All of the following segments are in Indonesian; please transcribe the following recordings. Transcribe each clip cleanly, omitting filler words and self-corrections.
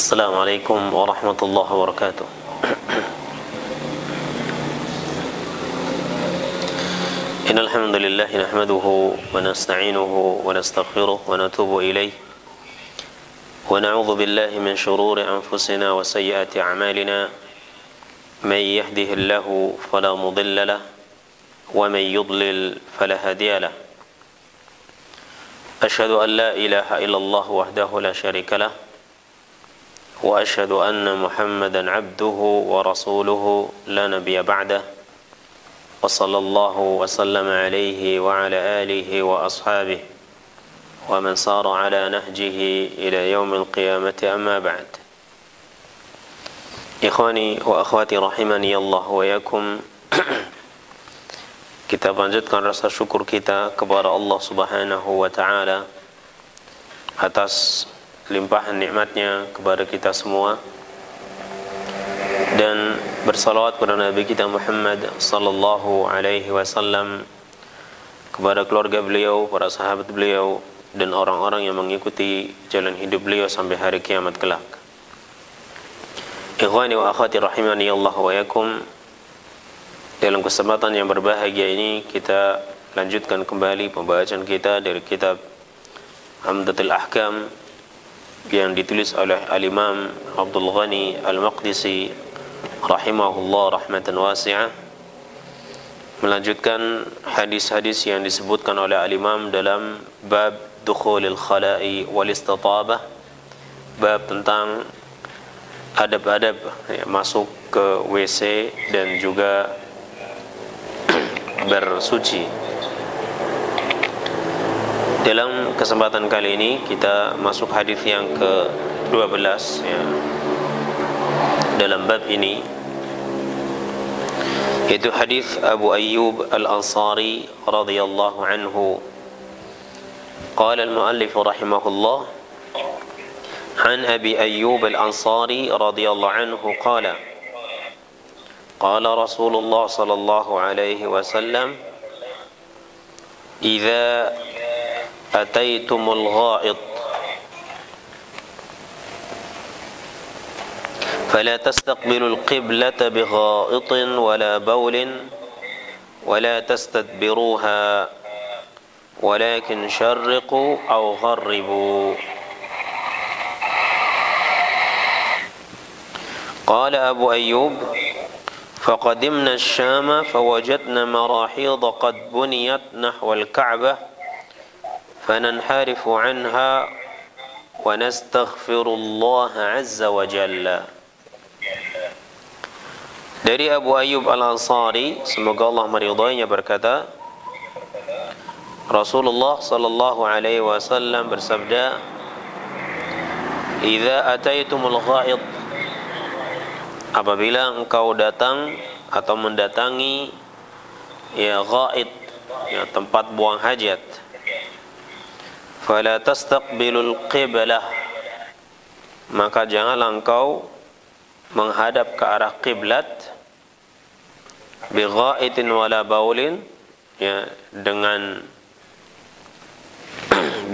Assalamualaikum warahmatullahi wabarakatuh. Innal hamdalillah nahmaduhu wa nasta'inuhu wa nastaghfiruh wa natubu ilayh wa na'udzu billahi min shururi anfusina wa sayyiati a'malina may yahdihillahu fala mudilla lahu wa may yudlil fala hadiya lahu. Asyhadu an la ilaha illallah wahdahu la syarika lahu wa asyhadu anna Muhammadan abduhu wa rasuluhu la nabiyya ba'dah wa sallallahu wa sallama alaihi wa ala alihi wa ashabihi wa man sara ala nahjihi ila yaumil qiyamati amma ba'd. Ikhwani wa akhwati rahimani Allah wa yakum. Kita lanjutkan rasa syukur kita kepada Allah Subhanahu wa taala atas limpahan nikmatnya kepada kita semua, dan bersalawat kepada Nabi kita Muhammad sallallahu alaihi wasallam, kepada keluarga beliau, para sahabat beliau, dan orang-orang yang mengikuti jalan hidup beliau sampai hari kiamat kelak. Ikhwani wa akhwati rahimani Allah wa yakum. Dalam kesempatan yang berbahagia ini kita lanjutkan kembali pembacaan kita dari kitab Umdatul Ahkam yang ditulis oleh Al-Imam Abdul Ghani Al-Maqdisi rahimahullah rahmatan wasi'ah, melanjutkan hadis-hadis yang disebutkan oleh Al-Imam dalam bab dukhulil khala'i wal istitabah, bab tentang adab-adab masuk ke WC dan juga bersuci. Dalam kesempatan kali ini kita masuk hadis yang ke-12 ya, dalam bab ini, yaitu hadis Abu Ayyub Al-Ansari radhiyallahu anhu. Qala al-muallif rahimahullah, an Abi Ayyub Al-Ansari radhiyallahu anhu qala qala Rasulullah sallallahu alaihi wasallam, idza ataitumul ghaid fala tastaqbilul qiblata bighaitin wala bawlin wala tastadbiruha walakin syarriqu aw gharribu. Qala Abu Ayyub, faqadimna asy-Syama fawajadna marahid qad buniyat nahwa al-Ka'bah فننحرف عنها ونستغفر الله عز وجل. Dari Abu Ayyub Al-Ansari, semoga Allah meridainya, berkata, Rasulullah sallallahu alaihi wasallam bersabda, idza ataitumul ghaid, apabila engkau datang atau mendatangi ya ghaid, ya tempat buang hajat, fala tastaqbilul qiblah, maka janganlah engkau menghadap ke arah kiblat, bighaitin wala baulin, ya dengan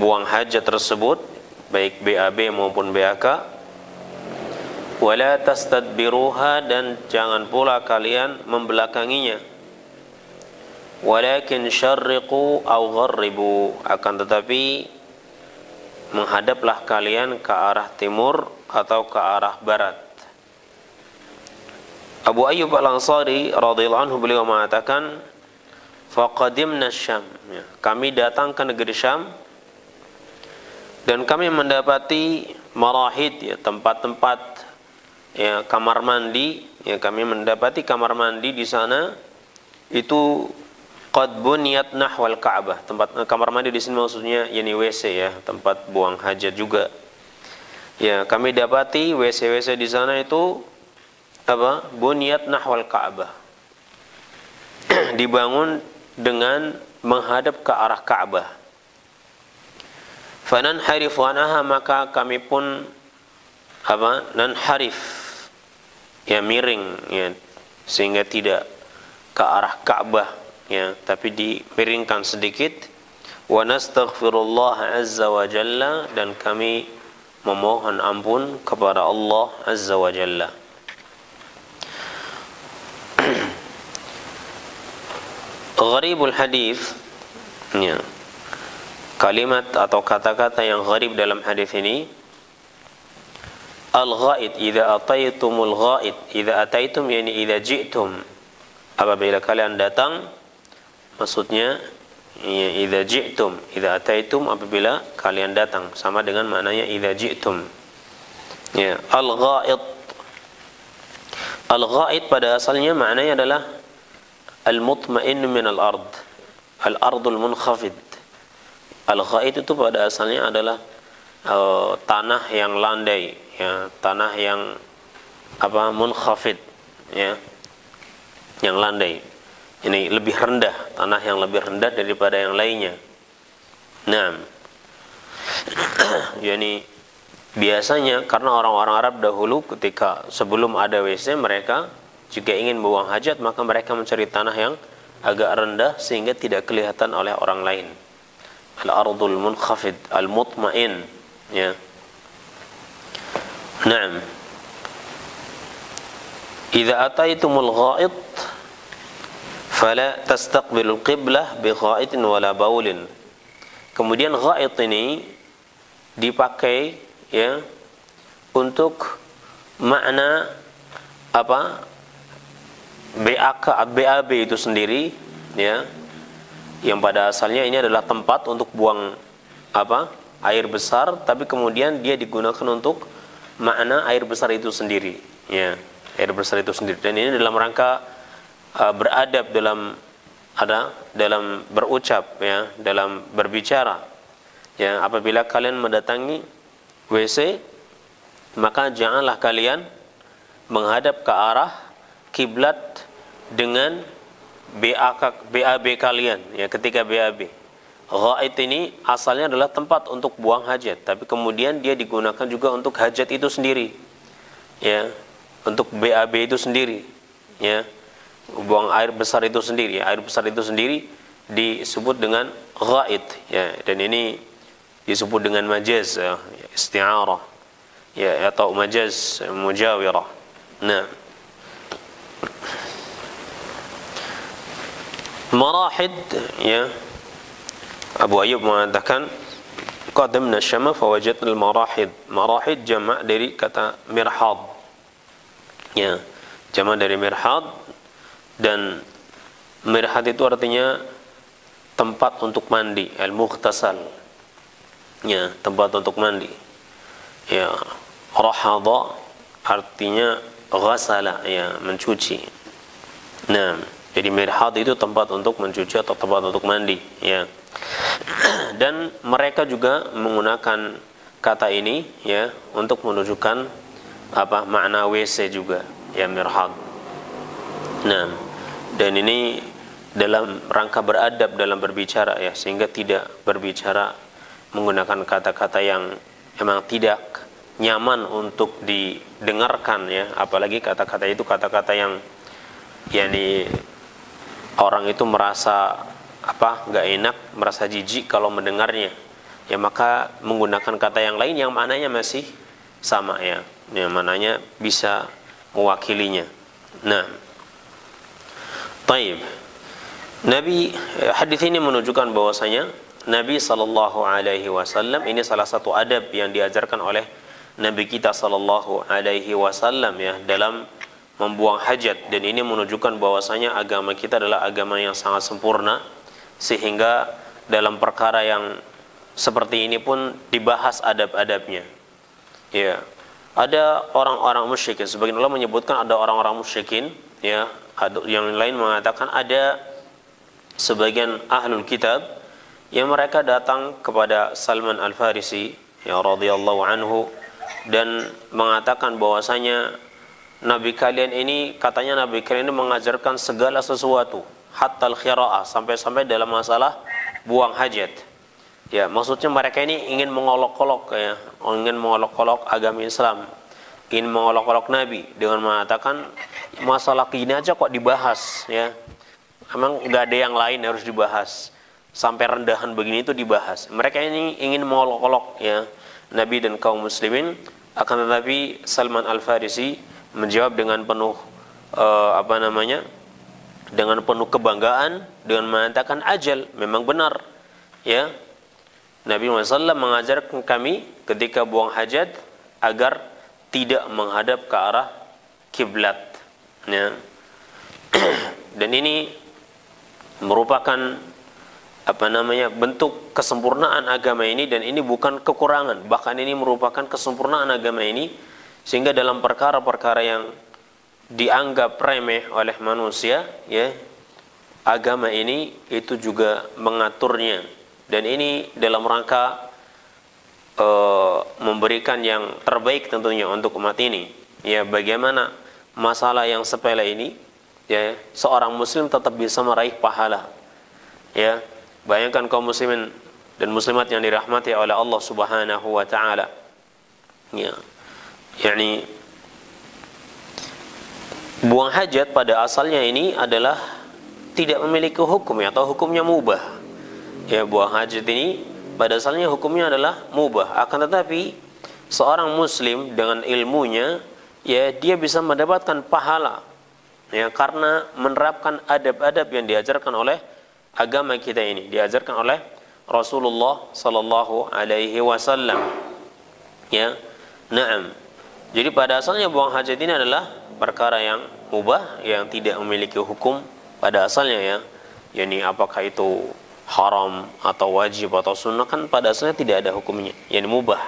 buang hajat tersebut, baik BAB maupun BAK, wala tastadbiruha, dan jangan pula kalian membelakanginya, walakin syarriqu aw gharribu, akan tetapi menghadaplah kalian ke arah timur atau ke arah barat. Abu Ayyub Al-Ansari radhiyallahu anhu, beliau mengatakan, faqadimna Syam, ya, kami datang ke negeri Syam dan kami mendapati marahid, ya, tempat-tempat ya kamar mandi, ya kami mendapati kamar mandi di sana itu qad buniyat nahwal Ka'bah. Tempat kamar mandi di sini maksudnya yakni WC, ya, tempat buang hajat juga. Ya, kami dapati WC-WC di sana itu apa? Buniyat nahwal Ka'bah. Dibangun dengan menghadap ke arah Ka'bah. Fananharif anha, maka kami pun apa? Nanharif, ya miring, ya, sehingga tidak ke arah Ka'bah, ya, tapi dimiringkan sedikit. Wa nastaghfirullah azza wa jalla, dan kami memohon ampun kepada Allah Azza wa Jalla. Gharibul hadis, ya, kalimat atau kata-kata yang gharib dalam hadis ini, al-ghaid, idza ataitumul ghaid, idza ataitum yani idza ji'tum, apabila kalian datang, maksudnya ya, idza ji'tum, idza ataitum, apabila kalian datang, sama dengan maknanya idza ji'tum. Ya, al-ghaid, al-ghaid pada asalnya maknanya adalah al-mutma'in min al-ard, al-ardul munkhafid. Al-ghaid itu pada asalnya adalah tanah yang landai, ya, tanah yang apa, munkhafid, ya, yang landai. Ini lebih rendah, tanah yang lebih rendah daripada yang lainnya. Nah, yani biasanya karena orang-orang Arab dahulu ketika sebelum ada WC, mereka jika ingin buang hajat maka mereka mencari tanah yang agak rendah sehingga tidak kelihatan oleh orang lain. Al-ardul munkhafid, al-mutma'in, ya. Naam. Idza ataitumul ghaid fala tastaqbilul qiblah bi ghaidin wala baulin. Kemudian ghaid ini dipakai, ya, untuk makna apa? BAB itu sendiri, ya, yang pada asalnya ini adalah tempat untuk buang apa, air besar, tapi kemudian dia digunakan untuk makna air besar itu sendiri, ya, air besar itu sendiri. Dan ini dalam rangka beradab dalam berucap, ya, dalam berbicara, ya. Apabila kalian mendatangi WC, maka janganlah kalian menghadap ke arah kiblat dengan BAB kalian, ya, ketika BAB. Ghaid ini asalnya adalah tempat untuk buang hajat, tapi kemudian dia digunakan juga untuk hajat itu sendiri, ya, untuk BAB itu sendiri, ya, buang air besar itu sendiri, ya, air besar itu sendiri disebut dengan ghaid, ya. Dan ini disebut dengan majaz, ya, isti'arah, ya, atau majaz mujawirah. Nah, marahid, ya, Abu Ayyub mengatakan qadamna syama fawajadna al-marahid. Marahid jama' dari kata mirhad, ya, jama' dari mirhad, dan mirhad itu artinya tempat untuk mandi, al-mughtasal, ya, tempat untuk mandi, ya. Rahadha artinya ghasala, ya, mencuci. Nah, jadi mirhad itu tempat untuk mencuci atau tempat untuk mandi, ya. Dan mereka juga menggunakan kata ini, ya, untuk menunjukkan apa, makna WC juga, ya, mirhad. Nah, dan ini dalam rangka beradab dalam berbicara, ya, sehingga tidak berbicara menggunakan kata-kata yang memang tidak nyaman untuk didengarkan, ya, apalagi kata-kata itu kata-kata yang yakni orang itu merasa apa, nggak enak, merasa jijik kalau mendengarnya, ya, maka menggunakan kata yang lain yang maknanya masih sama, ya, yang maknanya bisa mewakilinya. Nah, taib. Hadis ini menunjukkan bahwasanya Nabi sallallahu alaihi wasallam ini salah satu adab yang diajarkan oleh Nabi kita sallallahu alaihi wasallam, ya, dalam membuang hajat. Dan ini menunjukkan bahwasanya agama kita adalah agama yang sangat sempurna, sehingga dalam perkara yang seperti ini pun dibahas adab-adabnya, ya. Ada orang-orang musyrikin, sebagian ulama menyebutkan ada orang-orang musyrikin, ya. Yang lain mengatakan ada sebagian ahlul kitab yang mereka datang kepada Salman Al-Farisi, ya, radhiyallahu anhu, dan mengatakan bahwasanya Nabi kalian ini, katanya Nabi kalian ini mengajarkan segala sesuatu, hatta al-khira'ah, sampai-sampai dalam masalah buang hajat. Ya, maksudnya mereka ini ingin mengolok-olok, ya, ingin mengolok-olok agama Islam, ingin mengolok-olok Nabi dengan mengatakan masalah ini aja kok dibahas, ya. Emang nggak ada yang lain harus dibahas, sampai rendahan begini itu dibahas. Mereka ini ingin mengolok-olok, ya, Nabi dan kaum muslimin. Akan tetapi Salman Al-Farisi menjawab dengan penuh dengan penuh kebanggaan dengan mengatakan ajal, memang benar, ya. Nabi SAW mengajarkan kami ketika buang hajat agar tidak menghadap ke arah kiblat, ya. Dan ini merupakan bentuk kesempurnaan agama ini, dan ini bukan kekurangan, bahkan ini merupakan kesempurnaan agama ini, sehingga dalam perkara-perkara yang dianggap remeh oleh manusia, ya, agama ini itu juga mengaturnya, dan ini dalam rangka memberikan yang terbaik tentunya untuk umat ini, ya. Bagaimana masalah yang sepele ini, ya, seorang muslim tetap bisa meraih pahala, ya. Bayangkan kaum muslimin dan muslimat yang dirahmati oleh Allah Subhanahu wa taala. Ya. Yani buang hajat pada asalnya ini adalah tidak memiliki hukum, ya, atau hukumnya mubah. Ya, buang hajat ini pada asalnya hukumnya adalah mubah. Akan tetapi seorang muslim dengan ilmunya, ya, dia bisa mendapatkan pahala, ya, karena menerapkan adab-adab yang diajarkan oleh agama kita ini, diajarkan oleh Rasulullah sallallahu alaihi wasallam, ya. Naam. Jadi pada asalnya buang hajat ini adalah perkara yang mubah, yang tidak memiliki hukum pada asalnya, ya. Yani apakah itu haram atau wajib atau sunnah, kan pada asalnya tidak ada hukumnya, yani mubah.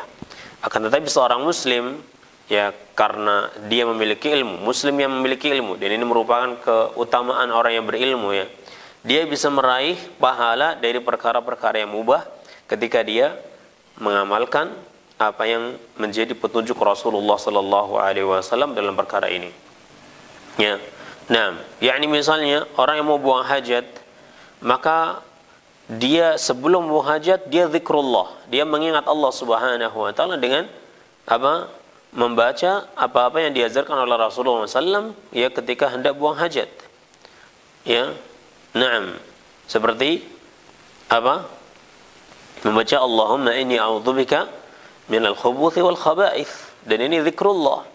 Akan tetapi seorang muslim, ya, karena dia memiliki ilmu, muslim yang memiliki ilmu, dan ini merupakan keutamaan orang yang berilmu, ya, dia bisa meraih pahala dari perkara-perkara yang mubah ketika dia mengamalkan apa yang menjadi petunjuk Rasulullah sallallahu alaihi wasallam dalam perkara ini, ya. Nah, yakni misalnya orang yang mau buang hajat, maka dia sebelum buang hajat dia zikrullah, dia mengingat Allah Subhanahu wa taala dengan membaca apa-apa yang diajarkan oleh Rasulullah SAW, ya, ketika hendak buang hajat, ya. Naam, seperti membaca Allahumma inni a'udzubika minal khubuthi wal khaba'ith, dan ini zikrullah,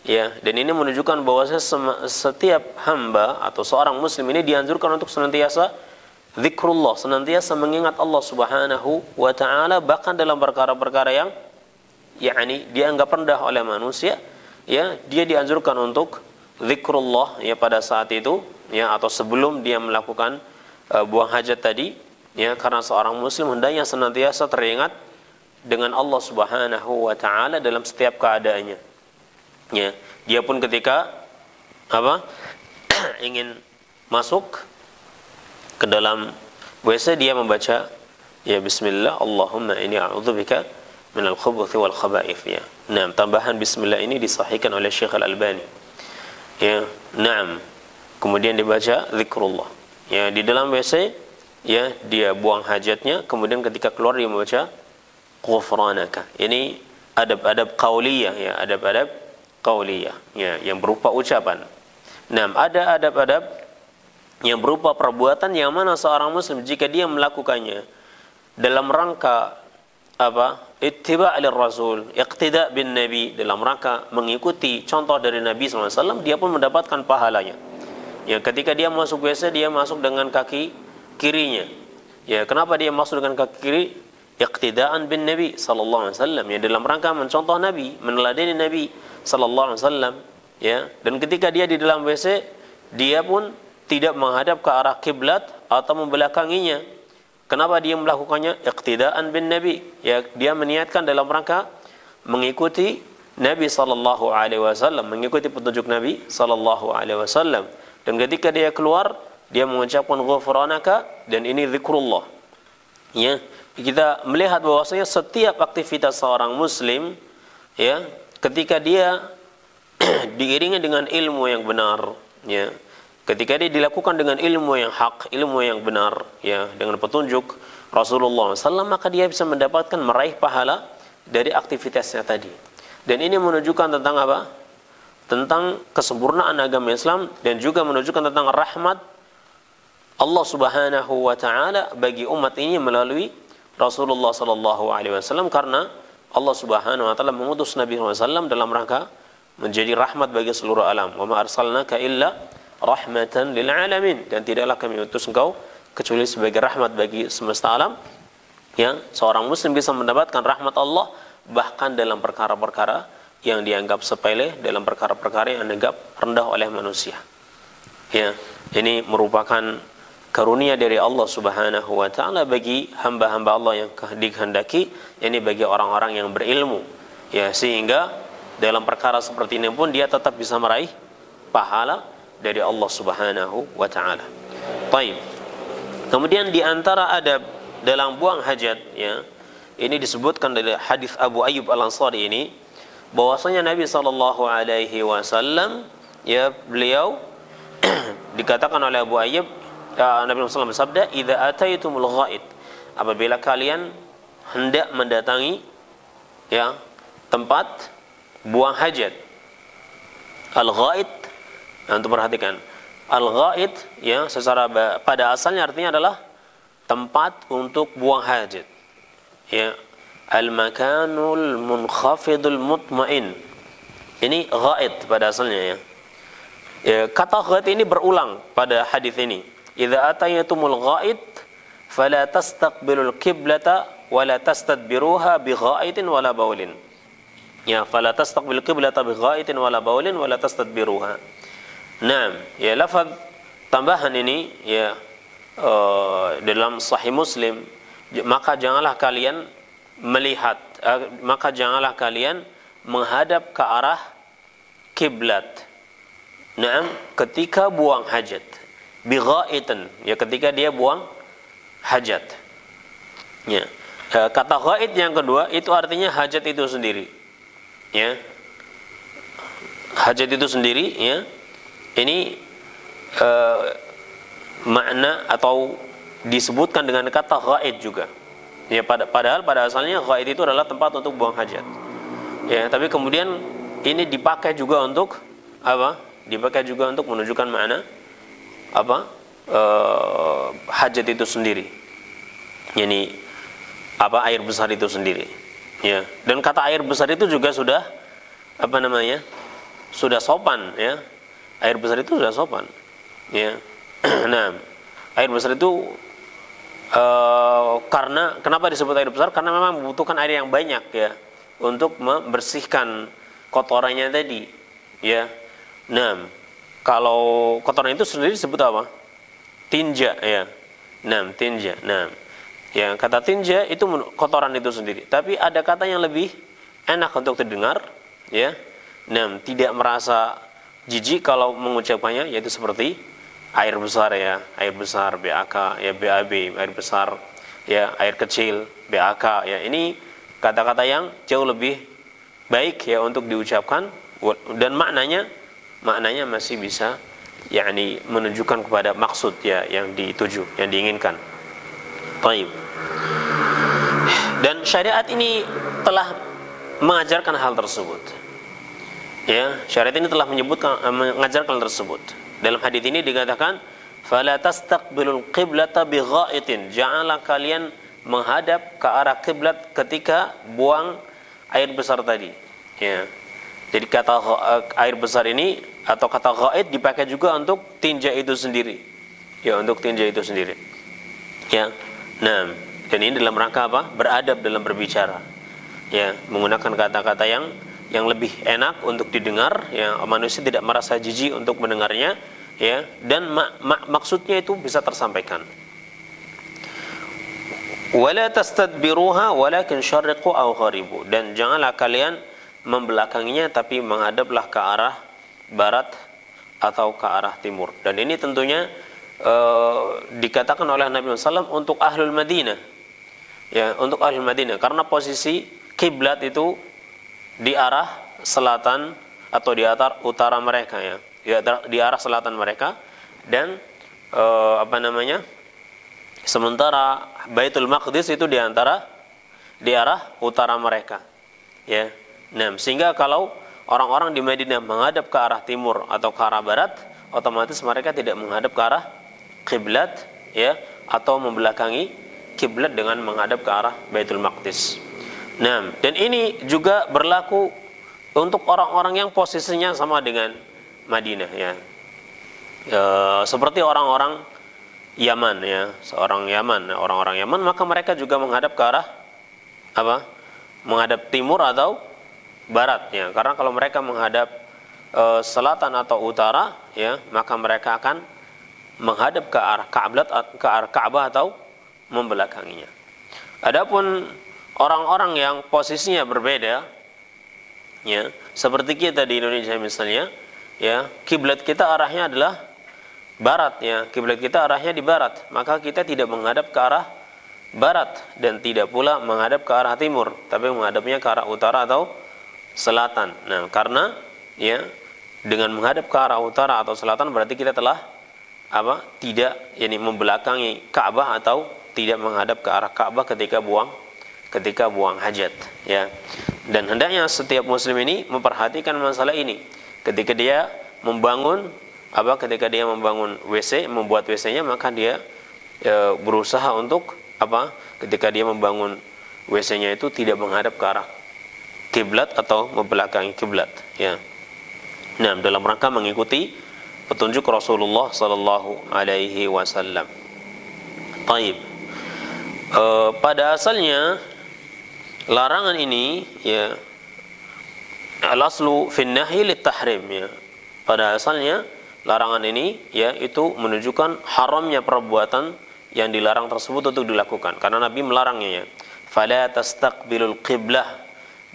ya. Dan ini menunjukkan bahwasanya setiap hamba atau seorang muslim ini dianjurkan untuk senantiasa zikrullah, senantiasa mengingat Allah Subhanahu wa taala, bahkan dalam perkara-perkara yang yakni dianggap rendah oleh manusia, ya, dia dianjurkan untuk zikrullah, ya, pada saat itu, ya, atau sebelum dia melakukan buang hajat tadi, ya, karena seorang muslim hendaknya senantiasa teringat dengan Allah Subhanahu wa taala dalam setiap keadaannya, ya. Dia pun ketika ingin masuk ke dalam WC, dia membaca, ya, bismillah Allahumma inni a'udzubika minal khubuthi wal khaba'ith, ya. Nah, tambahan bismillah ini disahihkan oleh Syekh Al-Albani, ya. Naam. Kemudian dibaca zikrullah, ya, di dalam WC, ya, dia buang hajatnya, kemudian ketika keluar dia membaca ghufranaka. Ini adab-adab qauliyah, ya, adab-adab qauliyah, ya, yang berupa ucapan. Nah, ada adab-adab yang berupa perbuatan yang mana seorang muslim jika dia melakukannya dalam rangka ittiba' lir-rasul, iqtida' bin nabi, dalam rangka mengikuti contoh dari Nabi SAW, dia pun mendapatkan pahalanya. Ya, ketika dia masuk WC, dia masuk dengan kaki kirinya. Ya, kenapa dia masuk dengan kaki kiri? Iqtida'an bin Nabi sallallahu alaihi wasallam, ya, dalam rangka mencontoh Nabi, meneladani Nabi sallallahu alaihi wasallam, ya. Dan ketika dia di dalam WC, dia pun tidak menghadap ke arah kiblat atau membelakanginya. Kenapa dia melakukannya? Iqtida'an bin Nabi, ya, dia meniatkan dalam rangka mengikuti Nabi sallallahu alaihi wasallam, mengikuti petunjuk Nabi sallallahu alaihi wasallam. Dan ketika dia keluar, dia mengucapkan ghufranaka, dan ini zikrullah, ya. Kita melihat bahwasanya setiap aktivitas seorang muslim, ya, ketika dia diiringi dengan ilmu yang benar, ya, ketika dia dilakukan dengan ilmu yang hak, ilmu yang benar, ya, dengan petunjuk Rasulullah SAW, maka dia bisa mendapatkan meraih pahala dari aktivitasnya tadi. Dan ini menunjukkan tentang apa? Tentang kesempurnaan agama Islam, dan juga menunjukkan tentang rahmat Allah Subhanahu wa taala bagi umat ini melalui Rasulullah sallallahu alaihi wasallam, karena Allah Subhanahu wa taala mengutus Nabi SAW dalam rangka menjadi rahmat bagi seluruh alam. Wa ma arsalnaka illa rahmatan lil alamin, dan tidaklah kami utus engkau kecuali sebagai rahmat bagi semesta alam. Ya, seorang muslim bisa mendapatkan rahmat Allah bahkan dalam perkara-perkara yang dianggap sepele, dalam perkara-perkara yang dianggap rendah oleh manusia. Ya, ini merupakan karunia dari Allah Subhanahu wa taala bagi hamba-hamba Allah yang dikehendaki, ini bagi orang-orang yang berilmu. Ya, sehingga dalam perkara seperti ini pun dia tetap bisa meraih pahala dari Allah Subhanahu wa taala. Baik. Kemudian di antara adab dalam buang hajat, ya, ini disebutkan dari hadis Abu Ayyub Al-Ansari ini, bahwasanya Nabi sallallahu alaihi wasallam, ya, beliau dikatakan oleh Abu Ayyub, Nabi SAW bersabda, "Idza ataitumul ghaid," apabila kalian hendak mendatangi, ya, tempat buang hajat. Al-ghaid, untuk perhatikan, al-ghaid, ya, secara pada asalnya artinya adalah tempat untuk buang hajat. Ya, al-makanul munkhafidul mutmain. Ini ghaid pada asalnya, ya. Ya, kata ghaid ini berulang pada hadis ini. Idza atayatumul ghaid fala tastaqbilul qiblata wala tastadbiruha bi ghaidin wala baulin. Ya, fala tastaqbilul qiblata bi ghaidin wala baulin wala tastadbiruha. Naam, ya, lafaz tambahan ini, ya, dalam Sahih Muslim, maka janganlah kalian melihat, maka janganlah kalian menghadap ke arah kiblat. Naam, ketika buang hajat. Bi ghaidin, ya, ketika dia buang hajat. Ya. Kata ghaid yang kedua itu artinya hajat itu sendiri. Ya. Hajat itu sendiri, ya. Ini makna atau disebutkan dengan kata ghaid juga. Ya, padahal pada asalnya ghaid itu adalah tempat untuk buang hajat. Ya, tapi kemudian ini dipakai juga untuk apa? Dipakai juga untuk menunjukkan makna apa? Hajat itu sendiri. Yani apa? Air besar itu sendiri. Ya. Dan kata air besar itu juga sudah apa namanya? Sudah sopan, ya. Air besar itu sudah sopan. Ya. Nah, air besar itu karena kenapa disebut air besar? Karena memang membutuhkan air yang banyak, ya, untuk membersihkan kotorannya tadi, ya. Nah, kalau kotoran itu sendiri disebut apa? Tinja, ya. Nah, tinja. Nah, ya, kata tinja itu kotoran itu sendiri. Tapi ada kata yang lebih enak untuk didengar, ya. Nah, tidak merasa jijik kalau mengucapkannya, yaitu seperti air besar, ya, air besar, BAK, ya, BAB, air besar, ya, air kecil, BAK, ya. Ini kata-kata yang jauh lebih baik, ya, untuk diucapkan, dan maknanya masih bisa, yakni menunjukkan kepada maksud, ya, yang dituju, yang diinginkan. Baik. Dan syariat ini telah mengajarkan hal tersebut. Ya, syariat ini telah mengajarkan hal tersebut. Dalam hadis ini dikatakan, "Fala tastaqbilul qiblata bi ghaidin." Janganlah kalian menghadap ke arah kiblat ketika buang air besar tadi. Ya. Jadi kata air besar ini atau kata ghaid dipakai juga untuk tinja itu sendiri. Ya, untuk tinja itu sendiri. Ya. Nah, dan ini dalam rangka apa? Beradab dalam berbicara. Ya, menggunakan kata-kata yang lebih enak untuk didengar, ya, manusia tidak merasa jijik untuk mendengarnya, ya, dan maksudnya itu bisa tersampaikan. Wala tastadbiruha walakin syarriqu aw gharibu, dan janganlah kalian membelakanginya tapi menghadaplah ke arah barat atau ke arah timur. Dan ini tentunya dikatakan oleh Nabi SAW untuk ahlul Madinah, ya, untuk ahlul Madinah, karena posisi kiblat itu di arah selatan atau di arah utara mereka, ya, di arah selatan mereka, dan apa namanya, sementara Baitul Maqdis itu di arah utara mereka, ya. Nah, sehingga kalau orang-orang di Madinah menghadap ke arah timur atau ke arah barat, otomatis mereka tidak menghadap ke arah kiblat, ya, atau membelakangi kiblat dengan menghadap ke arah Baitul Maqdis. Nah, dan ini juga berlaku untuk orang-orang yang posisinya sama dengan Madinah ya. Seperti orang-orang Yaman ya, orang-orang Yaman, maka mereka juga menghadap ke arah apa? Menghadap timur atau barat ya. Karena kalau mereka menghadap selatan atau utara ya, maka mereka akan menghadap ke arah Ka'bah atau membelakanginya. Adapun orang-orang yang posisinya berbeda ya, seperti kita di Indonesia misalnya ya, kiblat kita arahnya adalah barat ya, kiblat kita arahnya di barat, maka kita tidak menghadap ke arah barat dan tidak pula menghadap ke arah timur, tapi menghadapnya ke arah utara atau selatan. Nah, karena ya dengan menghadap ke arah utara atau selatan berarti kita telah apa? Tidak membelakangi Ka'bah atau tidak menghadap ke arah Ka'bah ketika buang hajat ya. Dan hendaknya setiap muslim ini memperhatikan masalah ini ketika dia membangun WC, membuat WC-nya, maka dia berusaha untuk apa? Ketika dia membangun WC-nya itu tidak menghadap ke arah kiblat atau membelakangi kiblat ya. Nah, dalam rangka mengikuti petunjuk Rasulullah sallallahu alaihi wasallam. Baik. Pada asalnya larangan ini ya, al-aslu fin nahyi lit-tahrim ya. Pada asalnya larangan ini ya itu menunjukkan haramnya perbuatan yang dilarang tersebut untuk dilakukan karena Nabi melarangnya ya. Fala tastaqbilul qiblah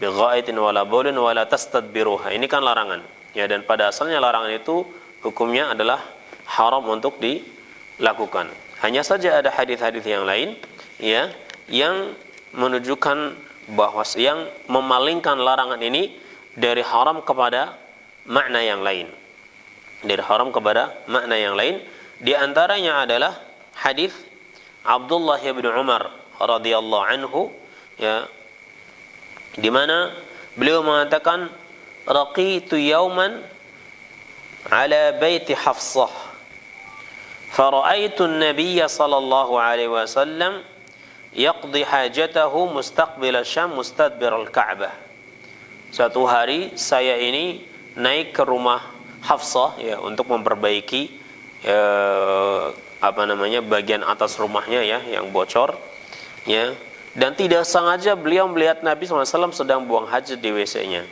bighaitin wala baulin wala tastadbiruha. Ini kan larangan ya, dan pada asalnya larangan itu hukumnya adalah haram untuk dilakukan. Hanya saja ada hadis-hadis yang lain ya yang menunjukkan bahwa yang memalingkan larangan ini dari haram kepada makna yang lain. Dari haram kepada makna yang lain, di antaranya adalah hadis Abdullah bin Umar radhiyallahu anhu ya, di mana beliau mengatakan raqitu yawman ala baiti Hafsah fara'aitu an-nabiy sallallahu alaihi wasallam yaqdi hajatahu mustaqbil asy-Syam mustadbir al-Ka'bah. Suatu hari saya ini naik ke rumah Hafsah ya untuk memperbaiki bagian atas rumahnya ya yang bocor ya, dan tidak sengaja beliau melihat Nabi SAW sedang buang hajat di WC-nya,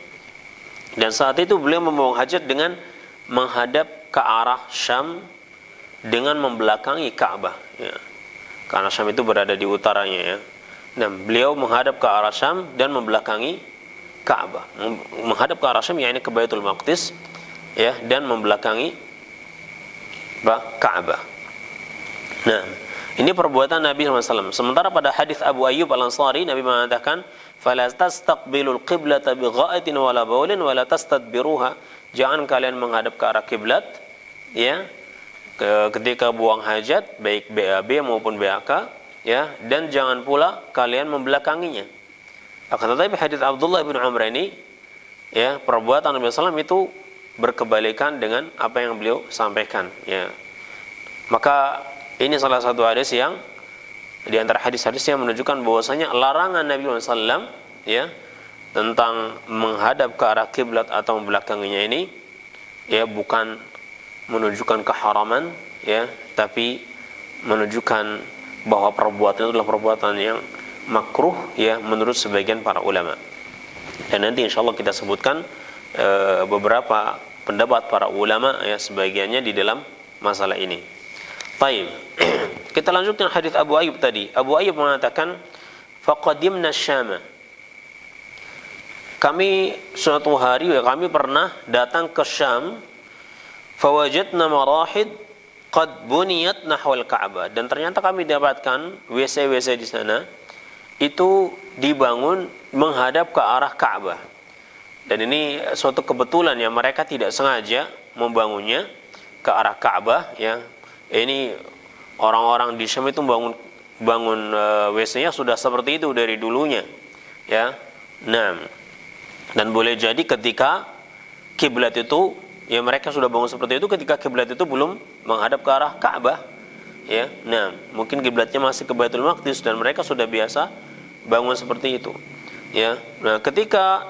dan saat itu beliau membuang hajat dengan menghadap ke arah Syam dengan membelakangi Ka'bah ya. Karena Syam itu berada di utaranya ya. Nah, beliau menghadap ke arah Syam dan membelakangi Ka'bah. Menghadap ke arah Syam yakni ke Baitul Maqdis ya, dan membelakangi Ka'bah. Nah, ini perbuatan Nabi SAW. Sementara pada hadis Abu Ayyub Al-Ansari Nabi mengatakan fala tastaqbilul qiblata bighaitin wala baulin wala tastadbiruha. Jangan kalian menghadap ke arah kiblat ya ketika buang hajat, baik BAB maupun BAK ya, dan jangan pula kalian membelakanginya. Akan tetapi hadis Abdullah bin Umar ini ya, perbuatan Nabi SAW itu berkebalikan dengan apa yang beliau sampaikan ya. Maka ini salah satu hadis yang di antara hadis-hadis yang menunjukkan bahwasanya larangan Nabi SAW ya tentang menghadap ke arah kiblat atau membelakanginya ini ya bukan menunjukkan keharaman ya, tapi menunjukkan bahwa perbuatan itu adalah perbuatan yang makruh ya menurut sebagian para ulama. Dan nanti insyaallah kita sebutkan beberapa pendapat para ulama ya, sebagiannya di dalam masalah ini. Baik. Kita lanjutkan hadis Abu Ayyub tadi. Abu Ayyub mengatakan faqadimna Syam. Kami suatu hari kami pernah datang ke Syam, fawajadna marahid qad buniyat nahwal Ka'bah, dan ternyata kami dapatkan WC-WC di sana itu dibangun menghadap ke arah Ka'bah. Dan ini suatu kebetulan ya, mereka tidak sengaja membangunnya ke arah Ka'bah ya. Ini orang-orang di Syam itu bangun WC-nya sudah seperti itu dari dulunya ya. Nah, dan boleh jadi ketika kiblat itu ya, mereka sudah bangun seperti itu ketika kiblat itu belum menghadap ke arah Ka'bah ya. Nah, mungkin kiblatnya masih ke Baitul Maqdis dan mereka sudah biasa bangun seperti itu. Ya, nah ketika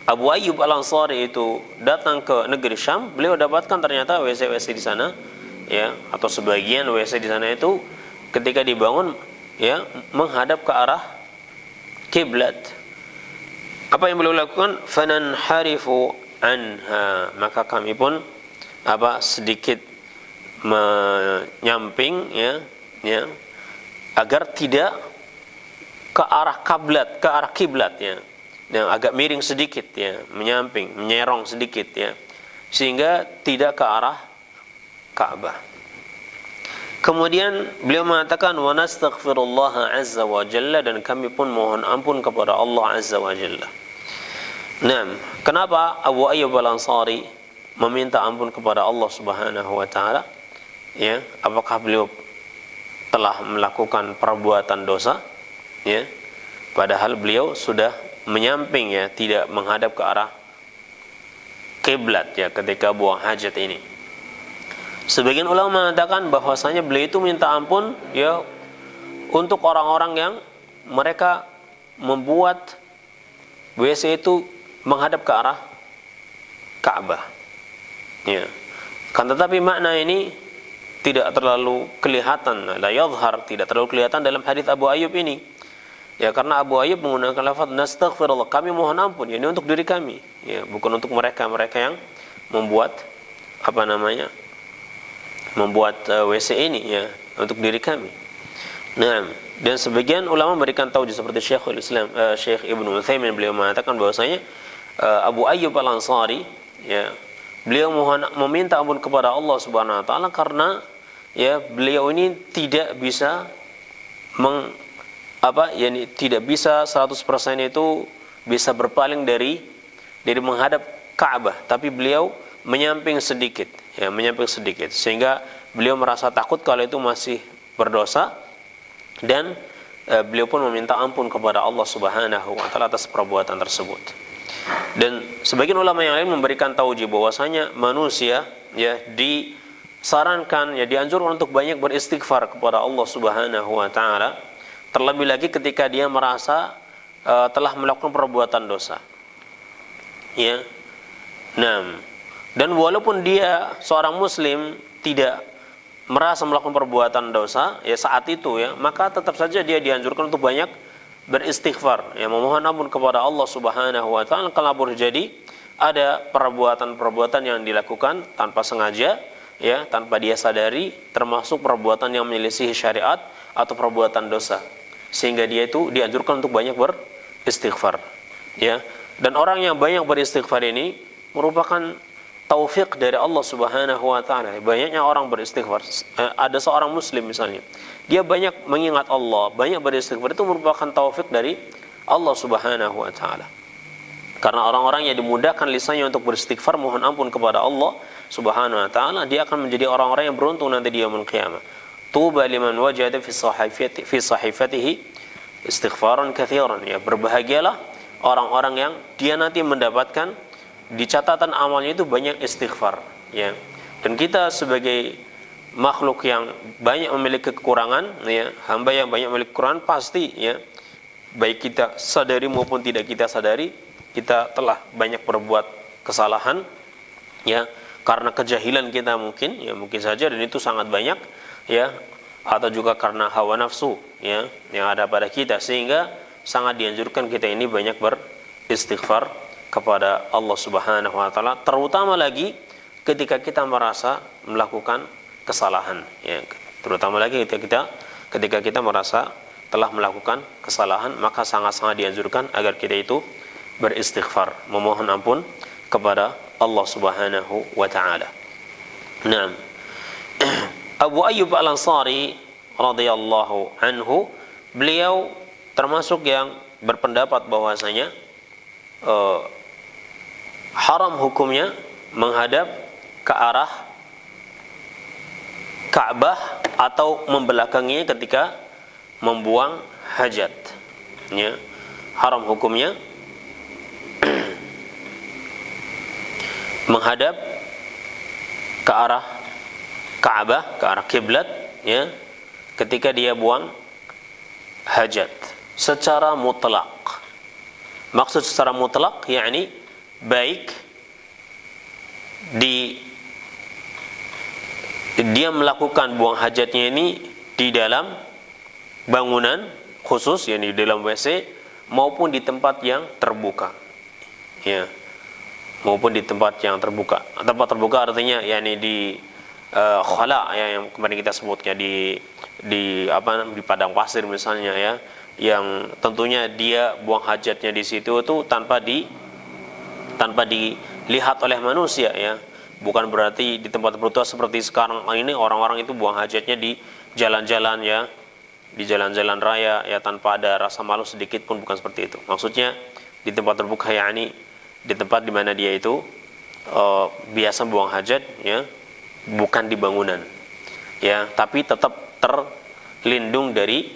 Abu Ayyub Al-Ansari itu datang ke negeri Syam, beliau dapatkan ternyata WC-WC di sana, ya, atau sebagian WC di sana itu ketika dibangun, ya, menghadap ke arah kiblat. Apa yang beliau lakukan? Fananharifu anha, maka kami pun sedikit menyamping, ya, agar tidak ke arah kiblat, ya, yang agak miring sedikit, ya, menyamping, menyerong sedikit, ya, sehingga tidak ke arah Ka'bah. Kemudian beliau mengatakan wa nastaghfirullah azza wa jalla, dan kami pun mohon ampun kepada Allah azza wa jalla. Nah, kenapa Abu Ayyub Al-Ansari meminta ampun kepada Allah Subhanahu wa taala? Ya, apakah beliau telah melakukan perbuatan dosa? Ya, padahal beliau sudah menyamping, ya, tidak menghadap ke arah kiblat, ya, ketika buang hajat ini. Sebagian ulama mengatakan bahwasanya beliau itu minta ampun, ya, untuk orang-orang yang mereka membuat WC itu menghadap ke arah Ka'bah. Ya. Kan tetapi makna ini tidak terlalu kelihatan, la yadhhar, tidak terlalu kelihatan dalam hadis Abu Ayyub ini. Ya, karena Abu Ayyub menggunakan lafaz nastaghfirullah, kami mohon ampun, ya, ini untuk diri kami, ya, bukan untuk mereka yang membuat membuat WC ini, ya, untuk diri kami. Nah, dan sebagian ulama memberikan taujih seperti Syekhul Islam Syekh Ibnu Utsaimin, beliau mengatakan bahwasanya Abu Ayyub Al-Ansari, ya, beliau meminta ampun kepada Allah Subhanahu wa taala karena, ya, beliau ini tidak bisa tidak bisa 100% itu bisa berpaling dari menghadap Ka'bah, tapi beliau menyamping sedikit, ya, menyamping sedikit, sehingga beliau merasa takut kalau itu masih berdosa, dan beliau pun meminta ampun kepada Allah Subhanahu wa taala atas perbuatan tersebut. Dan sebagian ulama yang lain memberikan taujih bahwasanya manusia, ya, disarankan, ya, dianjurkan untuk banyak beristighfar kepada Allah Subhanahu wa taala, terlebih lagi ketika dia merasa telah melakukan perbuatan dosa. Ya. Nah, dan walaupun dia seorang muslim tidak merasa melakukan perbuatan dosa, ya, saat itu, ya, maka tetap saja dia dianjurkan untuk banyak beristighfar, ya, memohon ampun kepada Allah Subhanahu wa taala kalau terjadi ada perbuatan-perbuatan yang dilakukan tanpa sengaja, ya, tanpa dia sadari, termasuk perbuatan yang menyelisihi syariat atau perbuatan dosa, sehingga dia itu dianjurkan untuk banyak beristighfar, ya. Dan orang yang banyak beristighfar ini merupakan taufik dari Allah Subhanahu wa taala. Banyaknya orang beristighfar. Ada seorang muslim misalnya, dia banyak mengingat Allah, banyak beristighfar, itu merupakan taufik dari Allah Subhanahu wa taala. Karena orang-orang yang dimudahkan lisannya untuk beristighfar, mohon ampun kepada Allah Subhanahu wa taala, dia akan menjadi orang-orang yang beruntung nanti di yaumul qiyamah. Tuba liman wajada fi sahifatihi istighfaran katsiran, ya, berbahagialah orang-orang yang dia nanti mendapatkan di catatan amalnya itu banyak istighfar, ya. Dan kita sebagai makhluk yang banyak memiliki kekurangan, ya, hamba yang banyak memiliki kekurangan, pasti, ya, baik kita sadari maupun tidak kita sadari, kita telah banyak berbuat kesalahan, ya, karena kejahilan kita mungkin, ya, mungkin saja, dan itu sangat banyak, ya, atau juga karena hawa nafsu, ya, yang ada pada kita, sehingga sangat dianjurkan kita ini banyak beristighfar kepada Allah Subhanahu wa taala, terutama lagi ketika kita merasa melakukan kesalahan, ya, terutama lagi ketika kita merasa telah melakukan kesalahan, maka sangat-sangat dianjurkan agar kita itu beristighfar, memohon ampun kepada Allah Subhanahu wa taala. Nah, Abu Ayyub Al-Ansari radhiyallahu anhu, beliau termasuk yang berpendapat bahwasanya haram hukumnya menghadap ke arah Ka'bah atau membelakanginya ketika membuang hajat, ya. Haram hukumnya menghadap ke arah Ka'bah, ke arah kiblat, ya, ketika dia buang hajat secara mutlak, Maksud secara mutlak yakni baik dia melakukan buang hajatnya ini di dalam bangunan khusus, yakni di dalam WC, maupun di tempat yang terbuka, ya, maupun di tempat yang terbuka. Tempat terbuka artinya yakni di khala, ya, yang kemarin kita sebutnya di padang pasir misalnya, ya, yang tentunya dia buang hajatnya di situ itu tanpa dilihat oleh manusia, ya. Bukan berarti di tempat terbuka seperti sekarang ini orang-orang itu buang hajatnya di jalan-jalan, ya, di jalan-jalan raya, ya, tanpa ada rasa malu sedikit pun, bukan seperti itu. Maksudnya di tempat terbuka, yakni di tempat di mana dia itu biasa buang hajat, ya, bukan di bangunan, ya, tapi tetap terlindung dari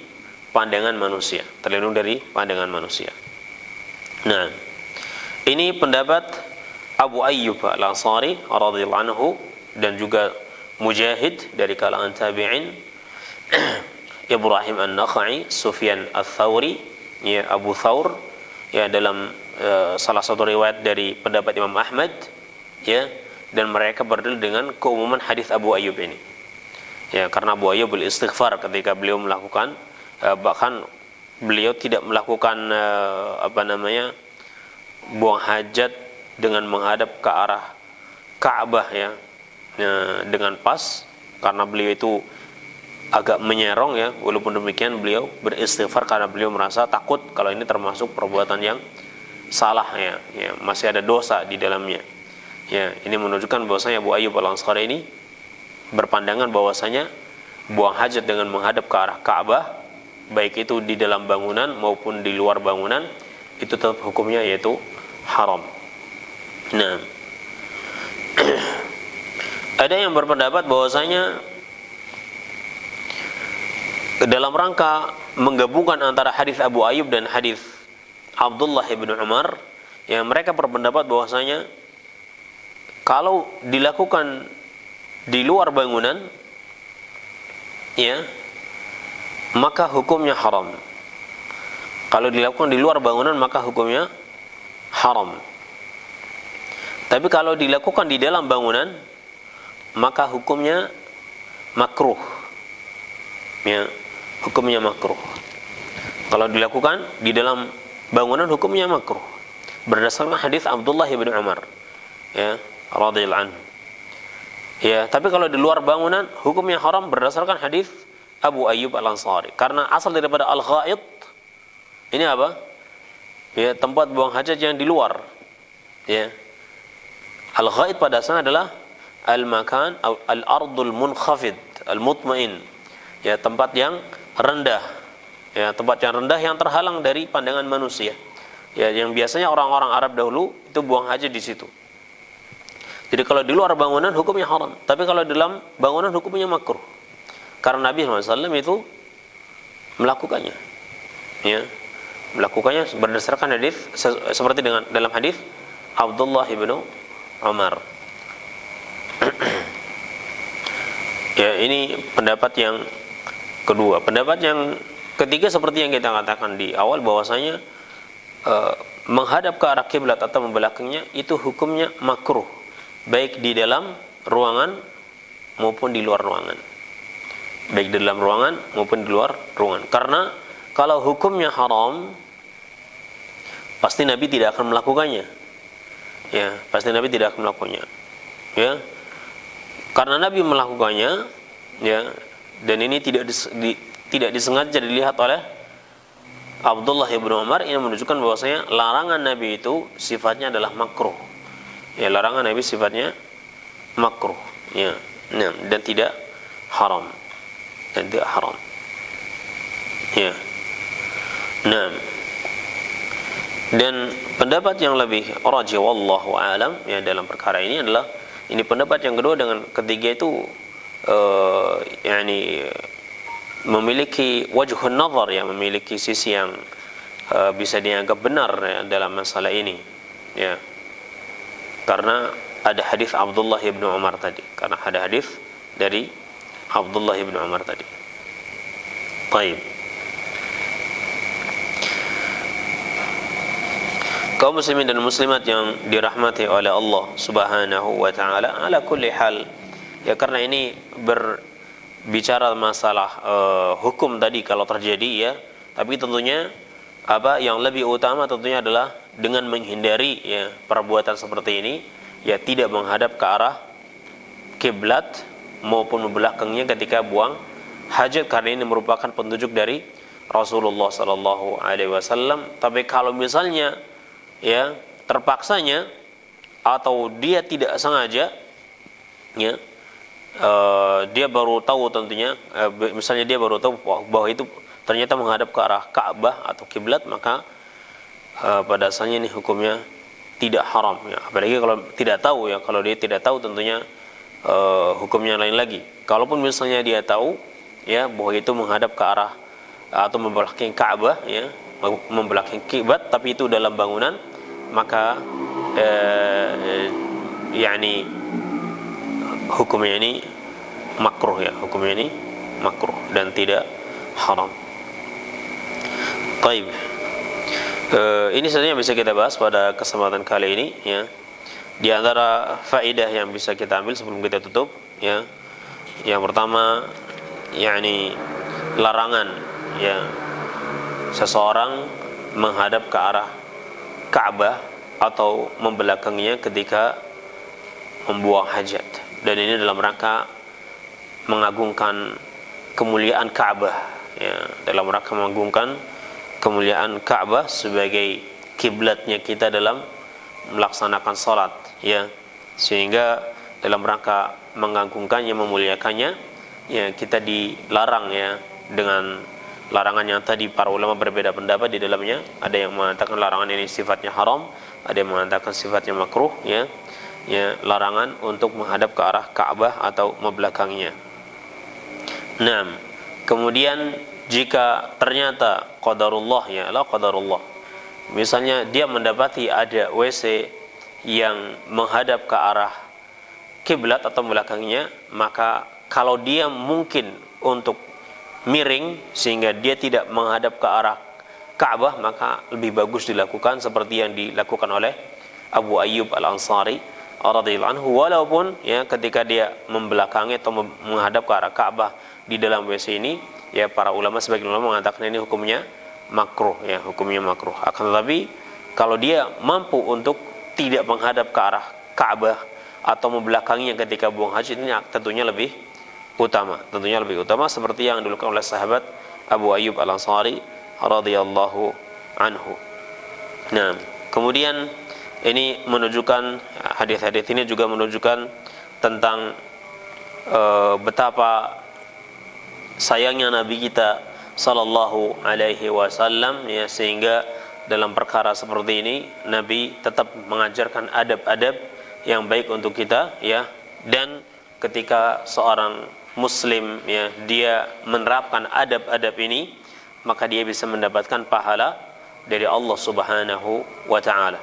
pandangan manusia, terlindung dari pandangan manusia. Nah, ini pendapat Abu Ayyub Al-Ansari radhiyallahu anhu dan juga Mujahid dari kalangan tabi'in, Ibrahim An-Nakha'i, Sufyan Ats-Tsauri, ya, Abu Tsaur, ya, dalam salah satu riwayat dari pendapat Imam Ahmad, ya, dan mereka berdalil dengan keumuman hadis Abu Ayyub ini, ya, karena Abu Ayyub beristighfar ketika beliau melakukan bahkan beliau tidak melakukan buang hajat dengan menghadap ke arah Ka'bah, ya, dengan pas, karena beliau itu agak menyerong, ya. Walaupun demikian beliau beristighfar karena beliau merasa takut kalau ini termasuk perbuatan yang salah, ya, masih ada dosa di dalamnya. Ya, ini menunjukkan bahwasanya Abu Ayyub Al-Ansari ini berpandangan bahwasanya buang hajat dengan menghadap ke arah Ka'bah, baik itu di dalam bangunan maupun di luar bangunan, itu tetap hukumnya yaitu haram. Nah, ada yang berpendapat bahwasanya dalam rangka menggabungkan antara hadis Abu Ayyub dan hadis Abdullah bin Umar, ya, mereka berpendapat bahwasanya kalau dilakukan di luar bangunan, ya, maka hukumnya haram. Kalau dilakukan di luar bangunan maka hukumnya haram. Tapi kalau dilakukan di dalam bangunan maka hukumnya makruh, ya, hukumnya makruh. Kalau dilakukan di dalam bangunan hukumnya makruh berdasarkan hadis Abdullah bin Umar, ya, radhiyallahu anhu. Ya, tapi kalau di luar bangunan hukumnya haram berdasarkan hadis Abu Ayyub Al-Ansari, karena asal daripada al-ghaid ini apa? Ya, tempat buang hajat yang di luar. Ya. Al-ghaid pada asalnya adalah al-makan atau al-ardul munkhafid al-mutmain. Ya, tempat yang rendah. Ya, tempat yang rendah yang terhalang dari pandangan manusia. Ya, yang biasanya orang-orang Arab dahulu itu buang hajat di situ. Jadi kalau di luar bangunan hukumnya haram, tapi kalau di dalam bangunan hukumnya makruh. Karena Nabi SAW itu melakukannya, ya, melakukannya berdasarkan hadis seperti dengan dalam hadis Abdullah bin Umar. Ya, ini pendapat yang kedua. Pendapat yang ketiga seperti yang kita katakan di awal bahwasanya menghadap ke arah kiblat atau membelakangnya itu hukumnya makruh, baik di dalam ruangan maupun di luar ruangan. Baik di dalam ruangan maupun di luar ruangan. Karena kalau hukumnya haram, pasti Nabi tidak akan melakukannya. Ya, pasti Nabi tidak akan melakukannya. Ya. Karena Nabi melakukannya, ya, dan ini tidak disengaja dilihat oleh Abdullah bin Umar, ini menunjukkan bahwasanya larangan Nabi itu sifatnya adalah makruh. Ya, larangan Nabi sifatnya makruh, ya. Nah, dan tidak haram. Dan tidak haram. Ya. Nah. Dan pendapat yang lebih rajih wallahu alam, ya, dalam perkara ini adalah ini pendapat yang kedua dengan ketiga itu yakni memiliki wajhun nazar, ya, memiliki sisi yang bisa dianggap benar, ya, dalam masalah ini, ya. Karena ada hadis Abdullah bin Umar tadi, karena ada hadis dari Abdullah bin Umar tadi. Baik. Kaum muslimin dan muslimat yang dirahmati oleh Allah Subhanahu wa taala, ala kulli hal, ya karena ini berbicara masalah hukum tadi kalau terjadi ya, tapi tentunya apa yang lebih utama tentunya adalah dengan menghindari ya perbuatan seperti ini, ya tidak menghadap ke arah kiblat maupun belakangnya ketika buang hajat, karena ini merupakan petunjuk dari Rasulullah sallallahu alaihi wasallam. Tapi kalau misalnya ya terpaksanya atau dia tidak sengaja ya, dia baru tahu tentunya, misalnya dia baru tahu bahwa itu ternyata menghadap ke arah Ka'bah atau kiblat, maka pada asalnya ini hukumnya tidak haram ya. Apalagi kalau tidak tahu ya, kalau dia tidak tahu tentunya hukumnya lain lagi. Kalaupun misalnya dia tahu ya bahwa itu menghadap ke arah atau membelakangi Ka'bah ya, membelakangi kiblat, tapi itu dalam bangunan, maka yakni hukumnya ini makruh ya, hukumnya ini makruh dan tidak haram. Baik, ini saja yang bisa kita bahas pada kesempatan kali ini ya. Di antara faedah yang bisa kita ambil sebelum kita tutup ya, yang pertama yakni larangan ya seseorang menghadap ke arah Ka'bah atau membelakanginya ketika membuang hajat, dan ini dalam rangka mengagungkan kemuliaan Ka'bah ya, dalam rangka mengagungkan kemuliaan Ka'bah sebagai kiblatnya kita dalam melaksanakan salat ya, sehingga dalam rangka mengagungkannya, memuliakannya ya, kita dilarang ya dengan larangan yang tadi para ulama berbeda pendapat di dalamnya. Ada yang mengatakan larangan ini sifatnya haram, ada yang mengatakan sifatnya makruh ya, ya larangan untuk menghadap ke arah Ka'bah atau membelakanginya. Nah, kemudian jika ternyata qadarullah ya, la qadarullah, misalnya dia mendapati ada WC yang menghadap ke arah kiblat atau membelakanginya, maka kalau dia mungkin untuk miring sehingga dia tidak menghadap ke arah Ka'bah, maka lebih bagus dilakukan seperti yang dilakukan oleh Abu Ayyub Al-Ansari radhiyallahu anhu, walaupun ya ketika dia membelakangi atau menghadap ke arah Ka'bah di dalam WC ini, ya para ulama, sebagian ulama mengatakan ini hukumnya makruh ya, hukumnya makruh. Akan tetapi kalau dia mampu untuk tidak menghadap ke arah Ka'bah atau membelakanginya ketika buang haji, ini tentunya lebih utama, tentunya lebih utama, seperti yang dilakukan oleh sahabat Abu Ayyub Al-Ansari radhiyallahu anhu. Nah, kemudian ini menunjukkan, hadis-hadis ini juga menunjukkan tentang betapa sayangnya Nabi kita sallallahu alaihi wasallam ya, sehingga dalam perkara seperti ini Nabi tetap mengajarkan adab-adab yang baik untuk kita ya, dan ketika seorang muslim ya dia menerapkan adab-adab ini, maka dia bisa mendapatkan pahala dari Allah Subhanahu wa taala.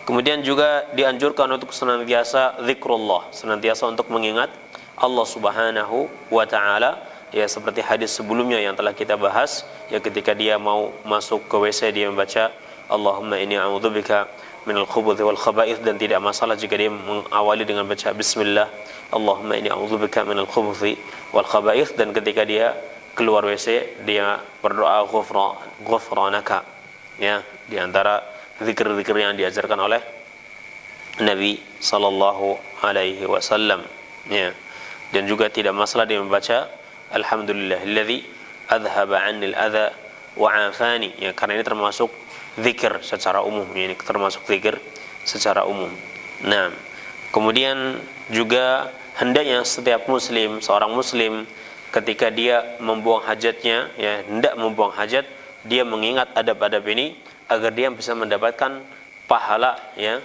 Kemudian juga dianjurkan untuk senantiasa zikrullah, senantiasa untuk mengingat Allah Subhanahu wa taala ya, seperti hadis sebelumnya yang telah kita bahas ya, ketika dia mau masuk ke WC dia membaca Allahumma inni a'udzubika minal khubuthi wal khaba'ith, dan tidak masalah jika dia mengawali dengan baca bismillah Allahumma inni a'udzubika minal khubuthi wal khaba'ith, dan ketika dia keluar WC dia berdoa ghufranaka ya, di antara zikir-zikir yang diajarkan oleh Nabi sallallahu alaihi wasallam ya. Dan juga tidak masalah dia membaca alhamdulillahilladzi adhaba 'anil adza wa 'afani ya, karena ini termasuk zikir secara umum ya, ini termasuk zikir secara umum. Nah, kemudian juga hendaknya setiap muslim, seorang muslim ketika dia membuang hajatnya ya, hendak membuang hajat, dia mengingat adab-adab ini agar dia bisa mendapatkan pahala ya,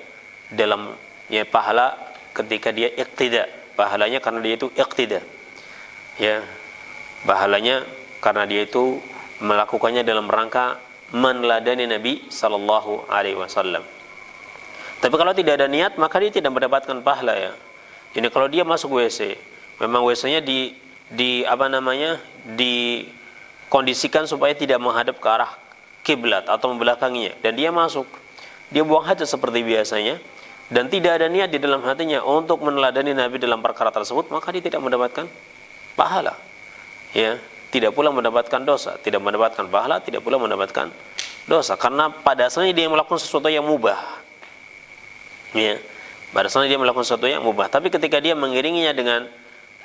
dalam ya pahala ketika dia iqtida, pahalanya karena dia itu iqtida ya, pahalanya karena dia itu melakukannya dalam rangka meneladani Nabi sallallahu alaihi wasallam. Tapi kalau tidak ada niat, maka dia tidak mendapatkan pahala ya. Ini kalau dia masuk WC, memang WC-nya dikondisikan supaya tidak menghadap ke arah kiblat atau membelakanginya, dan dia masuk dia buang hajat seperti biasanya dan tidak ada niat di dalam hatinya untuk meneladani Nabi dalam perkara tersebut, maka dia tidak mendapatkan pahala. Ya, tidak pula mendapatkan dosa, tidak mendapatkan pahala, tidak pula mendapatkan dosa, karena pada asalnya dia melakukan sesuatu yang mubah. Ya, pada asalnya dia melakukan sesuatu yang mubah, tapi ketika dia mengiringinya dengan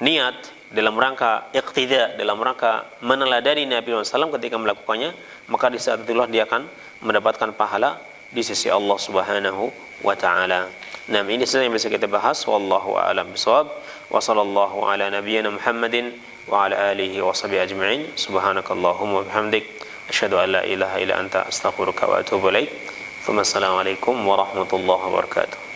niat dalam rangka iqtida, dalam rangka meneladani Nabi SAW ketika melakukannya, maka di saat itulah dia akan mendapatkan pahala di sisi Allah Subhanahu wa taala. Nah, ini saja yang bisa kita bahas. Wallahu a'lam bishawab. Wa sallallahu ala nabiyyina Muhammadin wa ala alihi wa sahbihi ajma'in. Subhanakallahumma wa bihamdik asyhadu an la ilaha illa anta astaghfiruka wa atubu ilaik. Assalamualaikum warahmatullahi wabarakatuh.